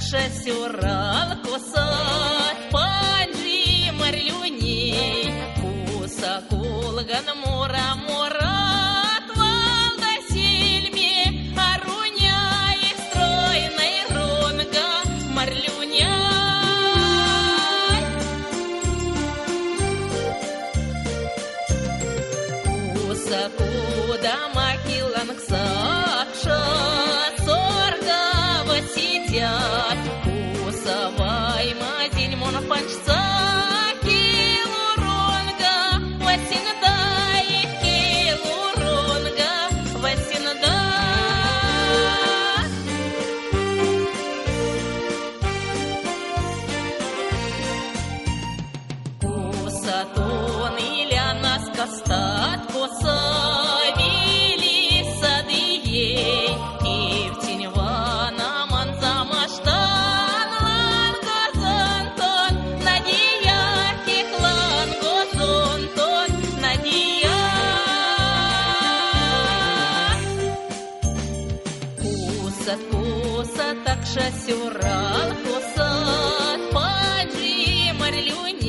шесюрал косат, панджи марлюней, куса кулган мура мурат, валда сельме, аруня и стройной ронга марлюня. Куса куда макилан ксакша, сорга восидят, кусавай мазиль мон панчца, килуронга восиндай, килуронга восиндай. Кусатон иля нас кастат, коса вели сады ей, и в теньвана манзамаштан лангозонтон, надия кихлангозонтон, надия. Кусат так шасюрал косат, панджи марлюней,